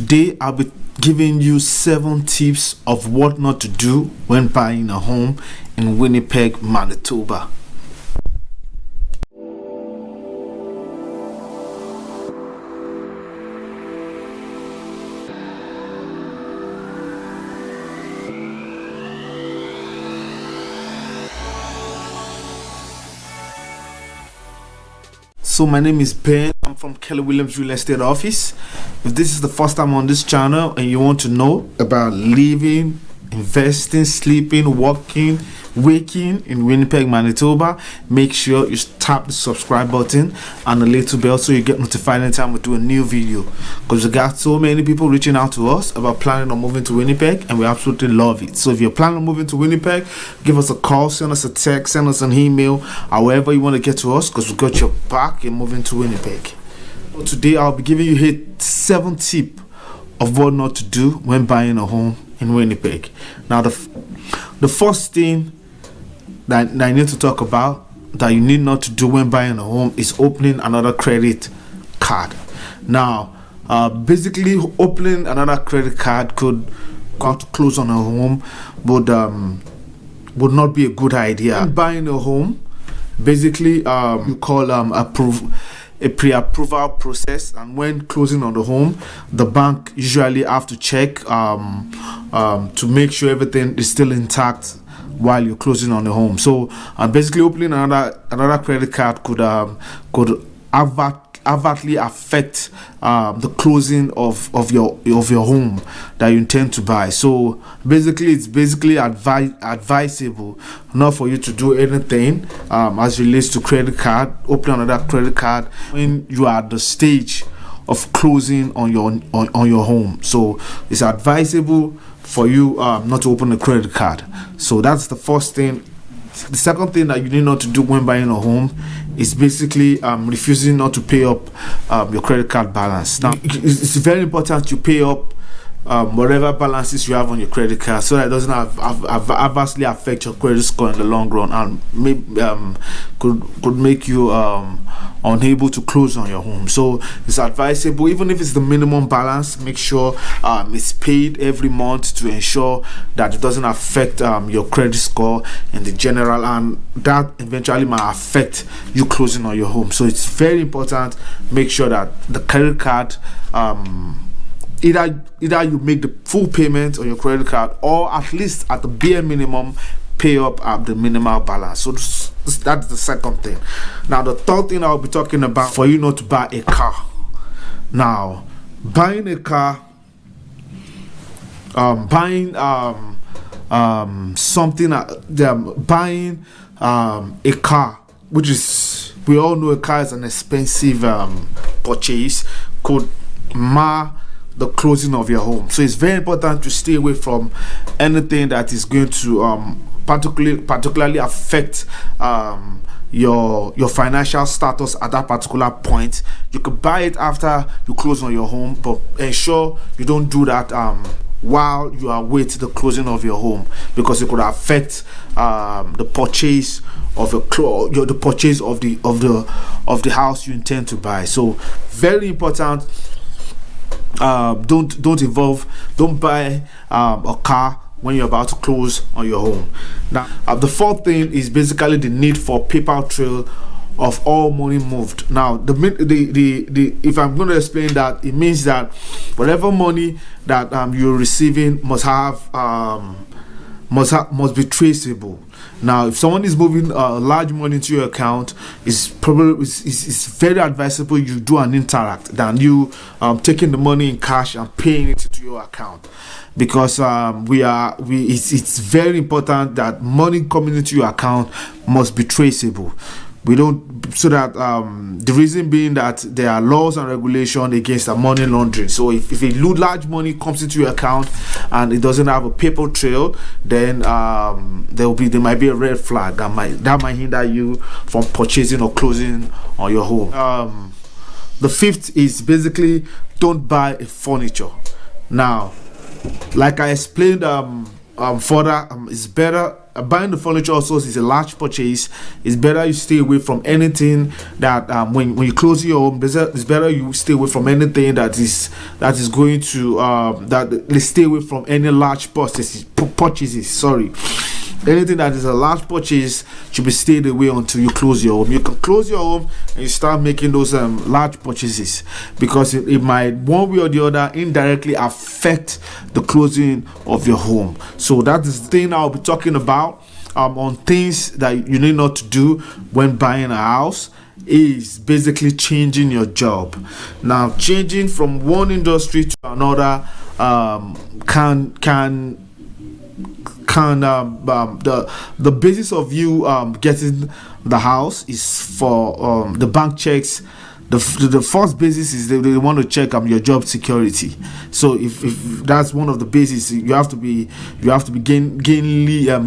Today I'll be giving you 7 tips of what not to do when buying a home in Winnipeg, Manitoba. So my name is Ben. I'm from Kelly Williams Real Estate Office. If this is the first time on this channel and you want to know about living, investing, sleeping, working, waking in Winnipeg, Manitoba, make sure you tap the subscribe button and the little bell so you get notified anytime we do a new video, because we got so many people reaching out to us about planning on moving to Winnipeg, and we absolutely love it. So if you're planning on moving to Winnipeg, give us a call, send us a text, send us an email, however you want to get to us, because we got your back in moving to Winnipeg. So today I'll be giving you 7 tips of what not to do when buying a home in Winnipeg. Now the first thing that I need to talk about that you need not to do when buying a home is opening another credit card. Now basically opening another credit card could close on a home would not be a good idea. When buying a home, basically you call a pre-approval process, and when closing on the home, the bank usually have to check to make sure everything is still intact while you're closing on the home. So basically opening another credit card could adversely affect the closing of your home that you intend to buy. So basically it's advisable not for you to do anything as relates to credit card, open another credit card when you are at the stage of closing on your home. So it's advisable for you not to open a credit card. So that's the first thing. The second thing that you need not to do when buying a home is basically refusing not to pay up your credit card balance. Now it's very important you pay up whatever balances you have on your credit card, so that it doesn't adversely affect your credit score in the long run, and could make you unable to close on your home. So it's advisable, even if it's the minimum balance, make sure it's paid every month to ensure that it doesn't affect your credit score in the general, and that eventually might affect you closing on your home. So it's very important, make sure that the credit card either you make the full payment on your credit card, or at least at the bare minimum pay up the minimal balance. So that's the second thing. Now the third thing I'll be talking about, for you not to buy a car. Now buying a car, buying a car, which is, we all know a car is an expensive purchase, could mar the closing of your home. So it's very important to stay away from anything that is going to particularly affect your financial status at that particular point. You could buy it after you close on your home, but ensure you don't do that while you are waiting the closing of your home, because it could affect the purchase of the purchase of the house you intend to buy. So very important. Don't buy a car when you're about to close on your home. Now the fourth thing is basically the need for paper trail of all money moved. Now the if I'm going to explain that, it means that whatever money that you're receiving must be traceable. Now if someone is moving large money into your account, it's very advisable you do an interact than you taking the money in cash and paying it into your account, because it's very important that money coming into your account must be traceable. We don't, so that the reason being that there are laws and regulations against money laundering. So if a large money comes into your account and it doesn't have a paper trail, then there might be a red flag that might hinder you from purchasing or closing on your home. The fifth is basically don't buy a furniture. Now, like I explained further, it's better buying the furniture also is a large purchase. It's better you stay away from anything that when you close your home, it's better you stay away from anything that is going to stay away from any large purchases. Sorry. Anything that is a large purchase should be stayed away until you close your home. You can close your home and you start making those large purchases, because it might one way or the other indirectly affect the closing of your home. So that is the thing I'll be talking about on things that you need not to do when buying a house. Is basically changing your job. Now, changing from one industry to another the basis of you getting the house is for the bank checks. The first basis is they want to check your job security. So if that's one of the bases, you have to be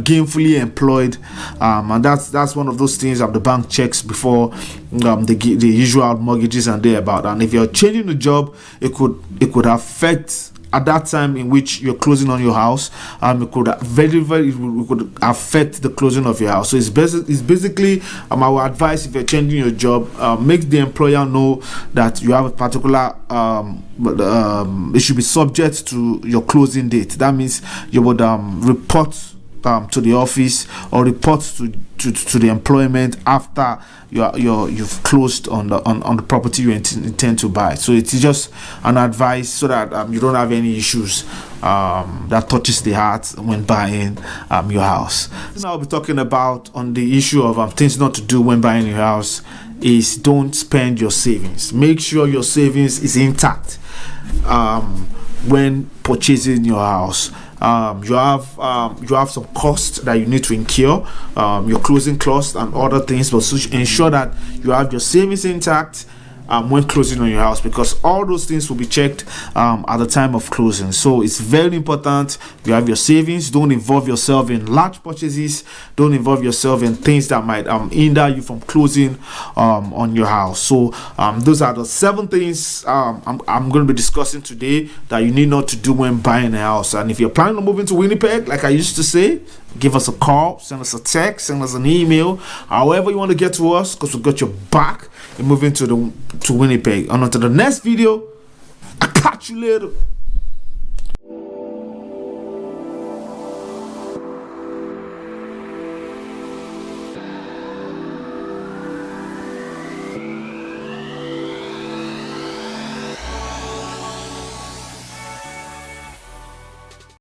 gainfully employed, and that's one of those things the bank checks before the usual mortgages and they about. And if you're changing the job, it could affect. At that time in which you're closing on your house, it could affect the closing of your house. So it's basically our advice: if you're changing your job, make the employer know that you have a particular it should be subject to your closing date. That means you would report to the office or report to the employment after you've closed on the property you intend to buy. So it's just an advice so that you don't have any issues that touches the heart when buying your house. Now I'll be talking about on the issue of things not to do when buying your house is don't spend your savings. Make sure your savings is intact when purchasing your house. You have some costs that you need to incur, your closing costs and other things, but ensure that you have your savings intact when closing on your house, because all those things will be checked at the time of closing. So it's very important you have your savings. Don't involve yourself in large purchases. Don't involve yourself in things that might hinder you from closing on your house. So those are the 7 things I'm going to be discussing today that you need not to do when buying a house. And if you're planning on moving to Winnipeg, like I used to say, give us a call, send us a text, send us an email, however you want to get to us, because we got your back in moving to Winnipeg. And until the next video, I'll catch you later.